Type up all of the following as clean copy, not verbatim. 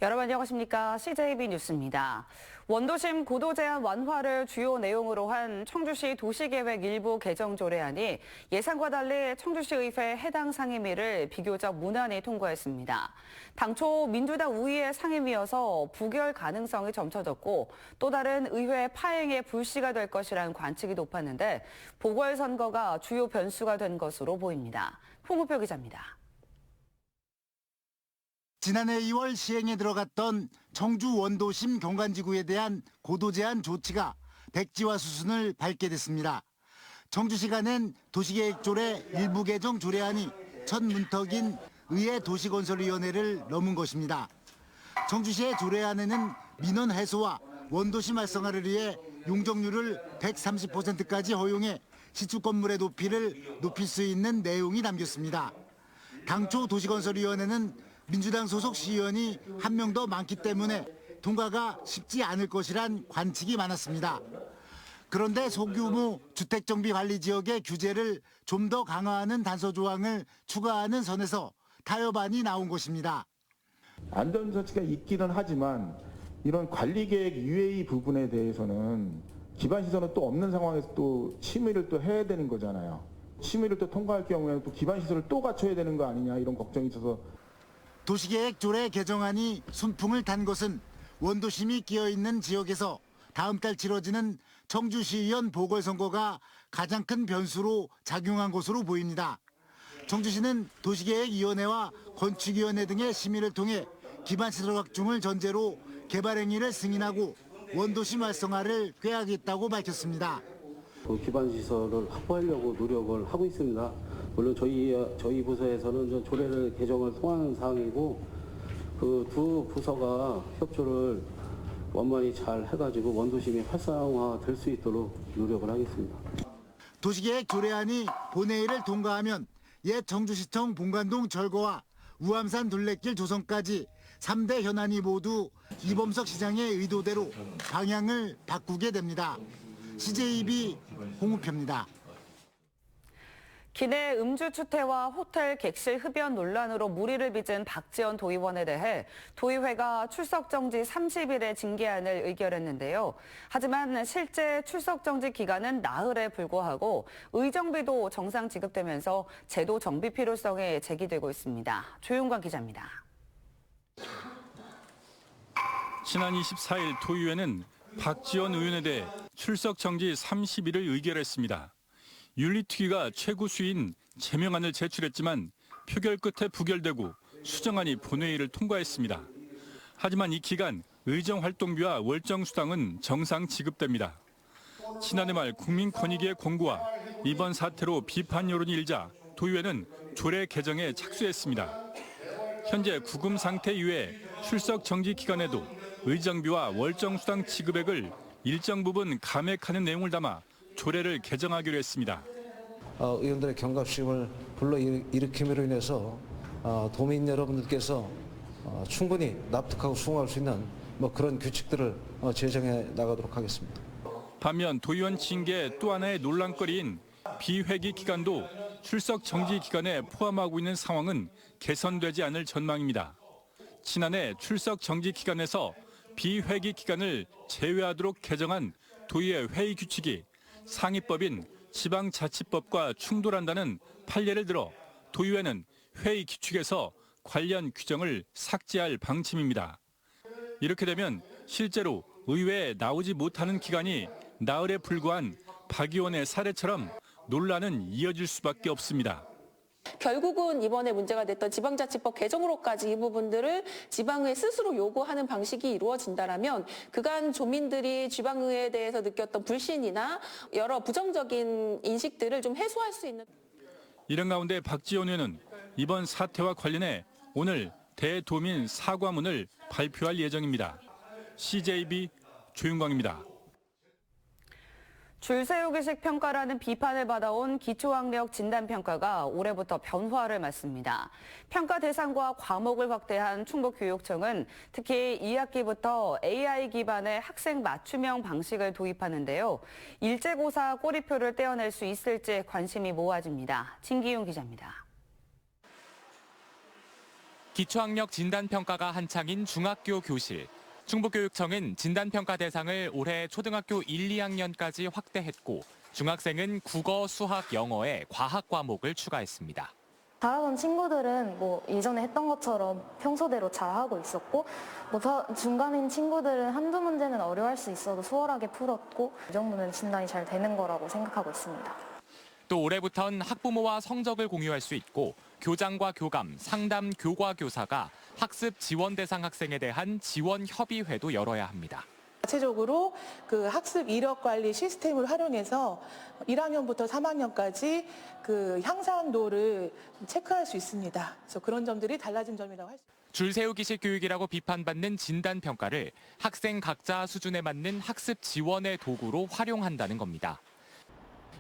여러분 안녕하십니까? CJB 뉴스입니다. 원도심 고도 제한 완화를 주요 내용으로 한 청주시 도시계획 일부 개정 조례안이 예상과 달리 청주시의회 해당 상임위를 비교적 무난히 통과했습니다. 당초 민주당 우위의 상임위여서 부결 가능성이 점쳐졌고 또 다른 의회 파행의 불씨가 될 것이라는 관측이 높았는데 보궐선거가 주요 변수가 된 것으로 보입니다. 홍우표 기자입니다. 지난해 2월 시행에 들어갔던 청주 원도심 경관지구에 대한 고도 제한 조치가 백지화 수순을 밟게 됐습니다. 청주시가 낸 도시계획조례 일부 개정 조례안이 첫 문턱인 의회 도시건설위원회를 넘은 것입니다. 청주시의 조례안에는 민원 해소와 원도심 활성화를 위해 용적률을 130%까지 허용해 시축 건물의 높이를 높일 수 있는 내용이 담겼습니다. 당초 도시건설위원회는 민주당 소속 시의원이 한 명 더 많기 때문에 통과가 쉽지 않을 것이란 관측이 많았습니다. 그런데 소규모 주택정비관리지역의 규제를 좀 더 강화하는 단서 조항을 추가하는 선에서 타협안이 나온 것입니다. 안전조치가 있기는 하지만 이런 관리계획 UA 부분에 대해서는 기반시설은 또 없는 상황에서 또 심의를 또 해야 되는 거잖아요. 심의를 또 통과할 경우에는 또 기반시설을 또 갖춰야 되는 거 아니냐 이런 걱정이 있어서 도시계획 조례 개정안이 순풍을 탄 것은 원도심이 끼어있는 지역에서 다음 달 치러지는 청주시의원 보궐선거가 가장 큰 변수로 작용한 것으로 보입니다. 청주시는 도시계획위원회와 건축위원회 등의 심의를 통해 기반시설 확충을 전제로 개발 행위를 승인하고 원도심 활성화를 꾀하겠다고 밝혔습니다. 기반시설을 확보하려고 노력을 하고 있습니다. 물론 저희 부서에서는 조례를 개정을 통하는 사항이고 그 두 부서가 협조를 원만히 잘 해가지고 원도심이 활성화될 수 있도록 노력을 하겠습니다. 도시계획 조례안이 본회의를 통과하면 옛 청주시청 본관동 철거와 우암산 둘레길 조성까지 3대 현안이 모두 이범석 시장의 의도대로 방향을 바꾸게 됩니다. CJB 홍우표입니다. 기내 음주 추태와 호텔 객실 흡연 논란으로 물의를 빚은 박지원 도의원에 대해 도의회가 출석 정지 30일의 징계안을 의결했는데요. 하지만 실제 출석 정지 기간은 나흘에 불과하고 의정비도 정상 지급되면서 제도 정비 필요성에 제기되고 있습니다. 조용관 기자입니다. 지난 24일 도의회는 박지원 의원에 대해 출석 정지 30일을 의결했습니다. 윤리특위가 최고수인 제명안을 제출했지만 표결 끝에 부결되고 수정안이 본회의를 통과했습니다. 하지만 이 기간 의정활동비와 월정수당은 정상 지급됩니다. 지난해 말 국민권익위의 권고와 이번 사태로 비판 여론이 일자 도의회는 조례 개정에 착수했습니다. 현재 구금 상태 이외에 출석 정지 기간에도 의정비와 월정수당 지급액을 일정 부분 감액하는 내용을 담아 조례를 개정하기로 했습니다. 의원들의 경각심을 불러일으킴으로 인해서 도민 여러분들께서 충분히 납득하고 수긍할 수 있는 그런 규칙들을 제정해 나가도록 하겠습니다. 반면 도의원 징계 또 하나의 논란거리인 비회기 기간도 출석 정지 기간에 포함하고 있는 상황은 개선되지 않을 전망입니다. 지난해 출석 정지 기간에서 비회기 기간을 제외하도록 개정한 도의회 회의 규칙이 상위법인 지방자치법과 충돌한다는 판례를 들어 도의회는 회의 규칙에서 관련 규정을 삭제할 방침입니다. 이렇게 되면 실제로 의회에 나오지 못하는 기간이 나흘에 불과한 박 의원의 사례처럼 논란은 이어질 수밖에 없습니다. 결국은 이번에 문제가 됐던 지방자치법 개정으로까지 이 부분들을 지방의회 스스로 요구하는 방식이 이루어진다면 그간 조민들이 지방의회에 대해서 느꼈던 불신이나 여러 부정적인 인식들을 좀 해소할 수 있는. 이런 가운데 박지원 의원은 이번 사태와 관련해 오늘 대도민 사과문을 발표할 예정입니다. CJB 조윤광입니다. 줄 세우기식 평가라는 비판을 받아온 기초학력 진단평가가 올해부터 변화를 맞습니다. 평가 대상과 과목을 확대한 충북교육청은 특히 2학기부터 AI 기반의 학생 맞춤형 방식을 도입하는데요. 일제고사 꼬리표를 떼어낼 수 있을지 관심이 모아집니다. 진기용 기자입니다. 기초학력 진단평가가 한창인 중학교 교실. 충북교육청은 진단평가 대상을 올해 초등학교 1, 2학년까지 확대했고 중학생은 국어, 수학, 영어에 과학 과목을 추가했습니다. 잘하던 친구들은 예전에 했던 것처럼 평소대로 잘하고 있었고 중간인 친구들은 한두 문제는 어려워할 수 있어도 수월하게 풀었고 이 정도면 진단이 잘 되는 거라고 생각하고 있습니다. 또 올해부턴 학부모와 성적을 공유할 수 있고 교장과 교감, 상담, 교과 교사가 학습 지원 대상 학생에 대한 지원 협의회도 열어야 합니다. 자체적으로 그 학습 이력 관리 시스템을 활용해서 1학년부터 3학년까지 그 향상도를 체크할 수 있습니다. 그래서 그런 점들이 달라진 점이라고 할 수 있습니다. 줄 세우기식 교육이라고 비판받는 진단평가를 학생 각자 수준에 맞는 학습 지원의 도구로 활용한다는 겁니다.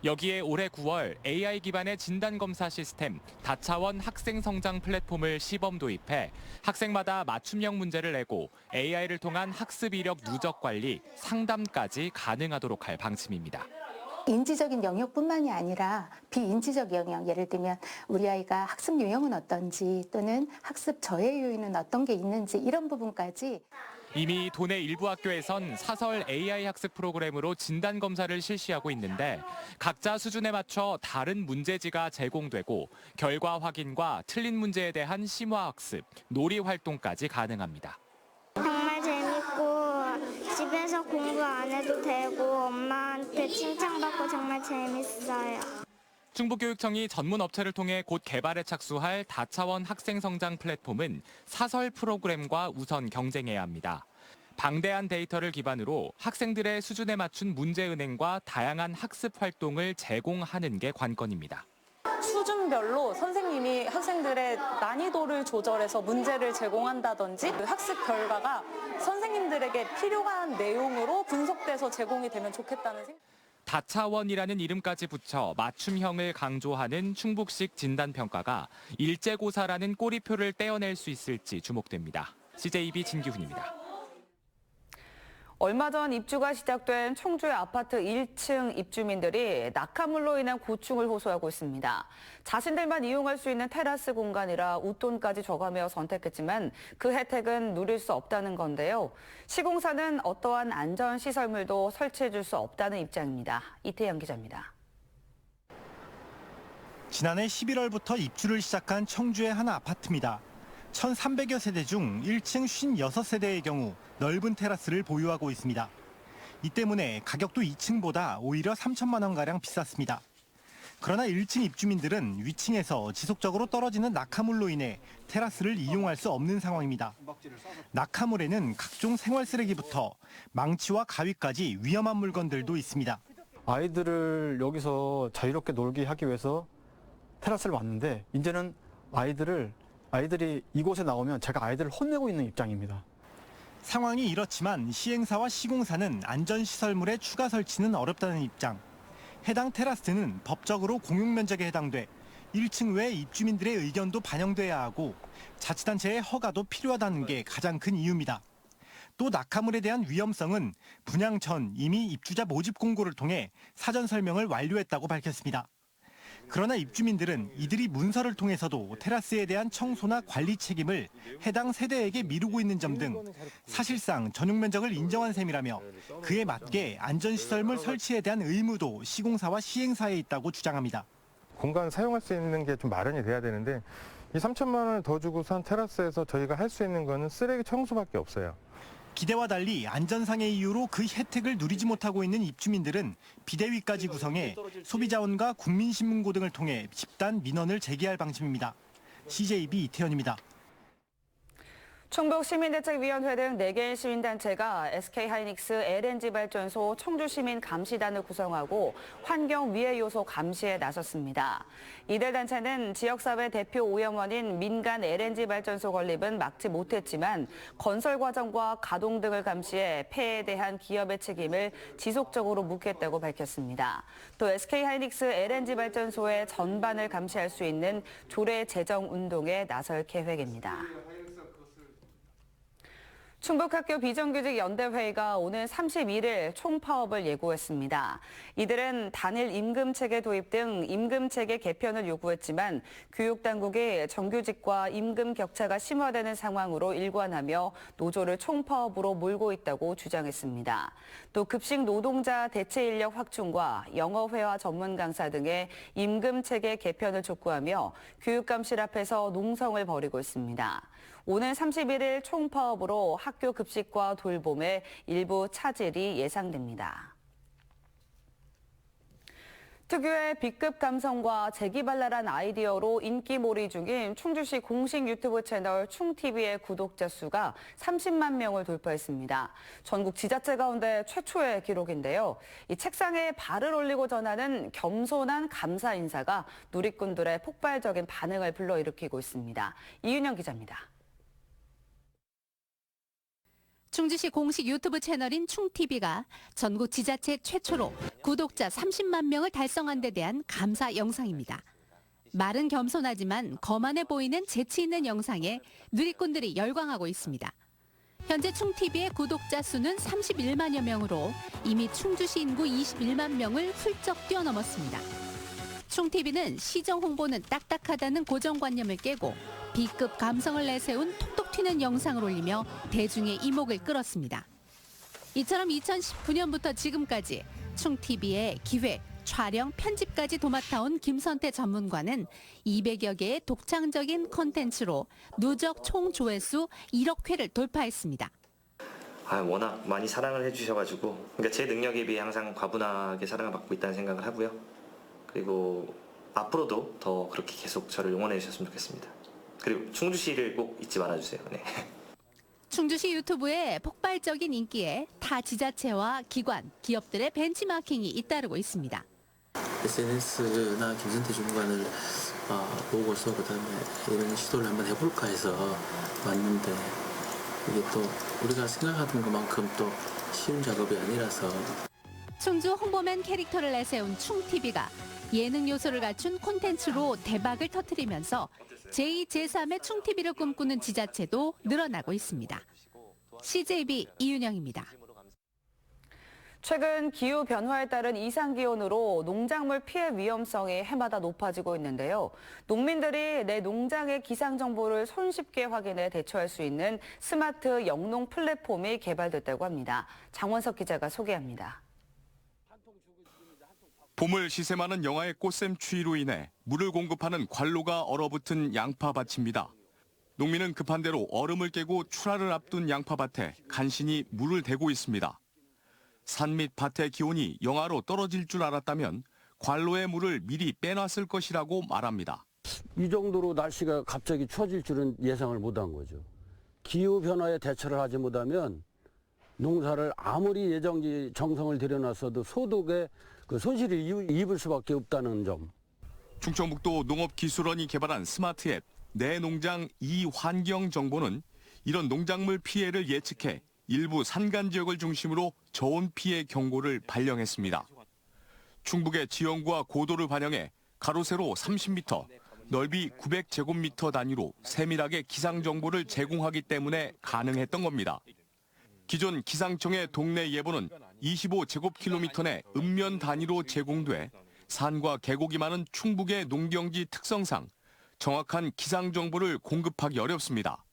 여기에 올해 9월 AI 기반의 진단검사 시스템 다차원 학생 성장 플랫폼을 시범 도입해 학생마다 맞춤형 문제를 내고 AI를 통한 학습 이력 누적 관리, 상담까지 가능하도록 할 방침입니다. 인지적인 영역뿐만이 아니라 비인지적 영역, 예를 들면 우리 아이가 학습 유형은 어떤지 또는 학습 저해 요인은 어떤 게 있는지 이런 부분까지 이미 도내 일부 학교에선 사설 AI 학습 프로그램으로 진단 검사를 실시하고 있는데 각자 수준에 맞춰 다른 문제지가 제공되고 결과 확인과 틀린 문제에 대한 심화 학습, 놀이 활동까지 가능합니다. 정말 재밌고 집에서 공부 안 해도 되고 엄마한테 칭찬받고 정말 재밌어요. 충북교육청이 전문 업체를 통해 곧 개발에 착수할 다차원 학생 성장 플랫폼은 사설 프로그램과 우선 경쟁해야 합니다. 방대한 데이터를 기반으로 학생들의 수준에 맞춘 문제 은행과 다양한 학습 활동을 제공하는 게 관건입니다. 수준별로 선생님이 학생들의 난이도를 조절해서 문제를 제공한다든지 학습 결과가 선생님들에게 필요한 내용으로 분석돼서 제공이 되면 좋겠다는 생각. 다차원이라는 이름까지 붙여 맞춤형을 강조하는 충북식 진단평가가 일제고사라는 꼬리표를 떼어낼 수 있을지 주목됩니다. CJB 진기훈입니다. 얼마 전 입주가 시작된 청주의 아파트 1층 입주민들이 낙하물로 인한 고충을 호소하고 있습니다. 자신들만 이용할 수 있는 테라스 공간이라 웃돈까지 줘가며 선택했지만 그 혜택은 누릴 수 없다는 건데요. 시공사는 어떠한 안전시설물도 설치해줄 수 없다는 입장입니다. 이태영 기자입니다. 지난해 11월부터 입주를 시작한 청주의 한 아파트입니다. 1,300여 세대 중 1층 56세대의 경우 넓은 테라스를 보유하고 있습니다. 이 때문에 가격도 2층보다 오히려 3천만 원가량 비쌌습니다. 그러나 1층 입주민들은 위층에서 지속적으로 떨어지는 낙하물로 인해 테라스를 이용할 수 없는 상황입니다. 낙하물에는 각종 생활 쓰레기부터 망치와 가위까지 위험한 물건들도 있습니다. 아이들을 여기서 자유롭게 놀게 하기 위해서 테라스를 왔는데 이제는 아이들이 이곳에 나오면 제가 아이들을 혼내고 있는 입장입니다. 상황이 이렇지만 시행사와 시공사는 안전시설물의 추가 설치는 어렵다는 입장. 해당 테라스는 법적으로 공용면적에 해당돼 1층 외 입주민들의 의견도 반영돼야 하고 자치단체의 허가도 필요하다는 게 가장 큰 이유입니다. 또 낙하물에 대한 위험성은 분양 전 이미 입주자 모집 공고를 통해 사전 설명을 완료했다고 밝혔습니다. 그러나 입주민들은 이들이 문서를 통해서도 테라스에 대한 청소나 관리 책임을 해당 세대에게 미루고 있는 점 등 사실상 전용 면적을 인정한 셈이라며 그에 맞게 안전시설물 설치에 대한 의무도 시공사와 시행사에 있다고 주장합니다. 공간 사용할 수 있는 게 좀 마련이 돼야 되는데 이 3천만 원을 더 주고 산 테라스에서 저희가 할 수 있는 거는 쓰레기 청소밖에 없어요. 기대와 달리 안전상의 이유로 그 혜택을 누리지 못하고 있는 입주민들은 비대위까지 구성해 소비자원과 국민신문고 등을 통해 집단 민원을 제기할 방침입니다. CJB 이태현입니다. 충북시민대책위원회 등 4개의 시민단체가 SK하이닉스 LNG발전소 청주시민 감시단을 구성하고 환경위해 요소 감시에 나섰습니다. 이들 단체는 지역사회 대표 오염원인 민간 LNG발전소 건립은 막지 못했지만 건설 과정과 가동 등을 감시해 폐해에 대한 기업의 책임을 지속적으로 묻겠다고 밝혔습니다. 또 SK하이닉스 LNG발전소의 전반을 감시할 수 있는 조례 제정 운동에 나설 계획입니다. 충북학교 비정규직 연대회의가 오는 31일 총파업을 예고했습니다. 이들은 단일 임금체계 도입 등 임금체계 개편을 요구했지만 교육당국이 정규직과 임금 격차가 심화되는 상황으로 일관하며 노조를 총파업으로 몰고 있다고 주장했습니다. 또 급식 노동자 대체 인력 확충과 영어회화 전문 강사 등의 임금체계 개편을 촉구하며 교육감실 앞에서 농성을 벌이고 있습니다. 오는 31일 총파업으로 학교 급식과 돌봄의 일부 차질이 예상됩니다. 특유의 B급 감성과 재기발랄한 아이디어로 인기몰이 중인 충주시 공식 유튜브 채널 충TV의 구독자 수가 30만 명을 돌파했습니다. 전국 지자체 가운데 최초의 기록인데요. 이 책상에 발을 올리고 전하는 겸손한 감사 인사가 누리꾼들의 폭발적인 반응을 불러일으키고 있습니다. 이윤영 기자입니다. 충주시 공식 유튜브 채널인 충TV가 전국 지자체 최초로 구독자 30만 명을 달성한 데 대한 감사 영상입니다. 말은 겸손하지만 거만해 보이는 재치 있는 영상에 누리꾼들이 열광하고 있습니다. 현재 충TV의 구독자 수는 31만여 명으로 이미 충주시 인구 21만 명을 훌쩍 뛰어넘었습니다. 충TV는 시정 홍보는 딱딱하다는 고정관념을 깨고 B급 감성을 내세운 톡톡 튀는 영상을 올리며 대중의 이목을 끌었습니다. 이처럼 2019년부터 지금까지 충TV의 기획, 촬영, 편집까지 도맡아온 김선태 전문가는 200여 개의 독창적인 콘텐츠로 누적 총 조회수 1억 회를 돌파했습니다. 워낙 많이 사랑을 해주셔가지고 그러니까 제 능력에 비해 항상 과분하게 사랑을 받고 있다는 생각을 하고요. 그리고 앞으로도 더 그렇게 계속 저를 응원해 주셨으면 좋겠습니다. 그리고 충주시를 꼭 잊지 말아주세요. 네. 충주시 유튜브의 폭발적인 인기에 타 지자체와 기관, 기업들의 벤치마킹이 잇따르고 있습니다. SNS나 김선태 주무관을 보고서 그다음에 이런 시도를 한번 해볼까 해서 왔는데 이게 또 우리가 생각하던 것만큼 또 쉬운 작업이 아니라서 충주 홍보맨 캐릭터를 내세운 충TV가 예능 요소를 갖춘 콘텐츠로 대박을 터뜨리면서 제2, 제3의 충TV를 꿈꾸는 지자체도 늘어나고 있습니다. CJB 이윤영입니다. 최근 기후 변화에 따른 이상 기온으로 농작물 피해 위험성이 해마다 높아지고 있는데요. 농민들이 내 농장의 기상 정보를 손쉽게 확인해 대처할 수 있는 스마트 영농 플랫폼이 개발됐다고 합니다. 장원석 기자가 소개합니다. 봄을 시샘하는 영하의 꽃샘 추위로 인해 물을 공급하는 관로가 얼어붙은 양파밭입니다. 농민은 급한 대로 얼음을 깨고 출하를 앞둔 양파밭에 간신히 물을 대고 있습니다. 산 및 밭의 기온이 영하로 떨어질 줄 알았다면 관로의 물을 미리 빼놨을 것이라고 말합니다. 이 정도로 날씨가 갑자기 추워질 줄은 예상을 못한 거죠. 기후변화에 대처를 하지 못하면 농사를 아무리 예정지 정성을 들여놨어도 소득에 그 손실을 입을 수밖에 없다는 점. 충청북도 농업기술원이 개발한 스마트 앱 내 농장 이환경 정보는 이런 농작물 피해를 예측해 일부 산간 지역을 중심으로 저온 피해 경고를 발령했습니다. 충북의 지형과 고도를 반영해 가로 세로 30m, 넓이 900제곱미터 단위로 세밀하게 기상 정보를 제공하기 때문에 가능했던 겁니다. 기존 기상청의 동네 예보는 25제곱킬로미터 내 읍면 단위로 제공돼 산과 계곡이 많은 충북의 농경지 특성상 정확한 기상 정보를 공급하기 어렵습니다.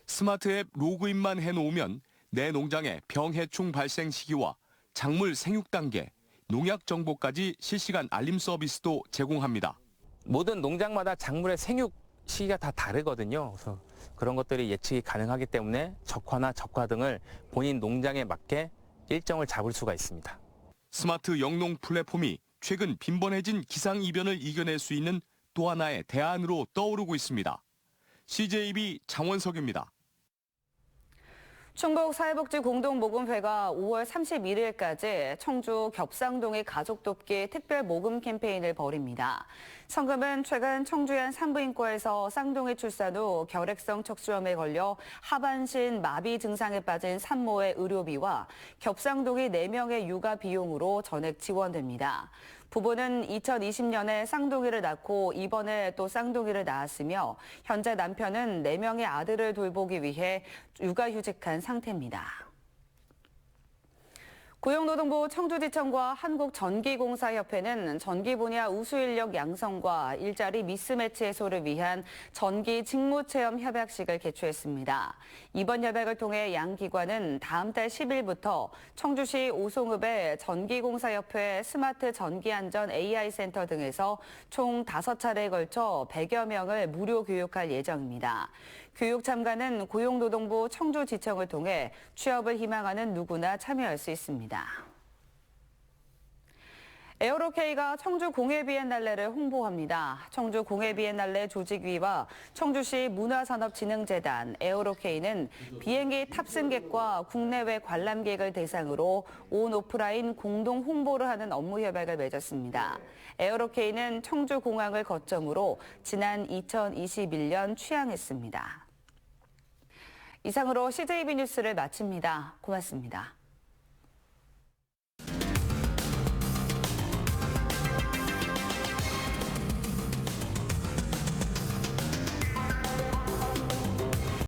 스마트 앱 로그인만 해놓으면 내 농장의 병해충 발생 시기와 작물 생육 단계, 농약 정보까지 실시간 알림 서비스도 제공합니다. 모든 농장마다 작물의 생육 시기가 다 다르거든요. 그래서 그런 것들이 예측이 가능하기 때문에 적화나 적화 등을 본인 농장에 맞게 일정을 잡을 수가 있습니다. 스마트 영농 플랫폼이 최근 빈번해진 기상 이변을 이겨낼 수 있는 또 하나의 대안으로 떠오르고 있습니다. CJB 장원석입니다. 충북사회복지공동모금회가 5월 31일까지 청주 겹상동의 가족돕기 특별모금 캠페인을 벌입니다. 성금은 최근 청주의 한 산부인과에서 쌍둥이 출산 후 결핵성 척수염에 걸려 하반신 마비 증상에 빠진 산모의 의료비와 겹상동이 4명의 육아 비용으로 전액 지원됩니다. 부부는 2020년에 쌍둥이를 낳고 이번에 또 쌍둥이를 낳았으며 현재 남편은 4명의 아들을 돌보기 위해 육아휴직한 상태입니다. 고용노동부 청주지청과 한국전기공사협회는 전기 분야 우수 인력 양성과 일자리 미스매치 해소를 위한 전기 직무체험 협약식을 개최했습니다. 이번 협약을 통해 양 기관은 다음 달 10일부터 청주시 오송읍의 전기공사협회 스마트 전기안전 AI센터 등에서 총 5차례에 걸쳐 100여 명을 무료 교육할 예정입니다. 교육 참가는 고용노동부 청주지청을 통해 취업을 희망하는 누구나 참여할 수 있습니다. 에어로케이가 청주 공예비엔날레를 홍보합니다. 청주 공예비엔날레 조직위와 청주시 문화산업진흥재단, 에어로케이는 비행기 탑승객과 국내외 관람객을 대상으로 온 오프라인 공동 홍보를 하는 업무 협약을 맺었습니다. 에어로케이는 청주공항을 거점으로 지난 2021년 취항했습니다. 이상으로 CJB 뉴스를 마칩니다. 고맙습니다.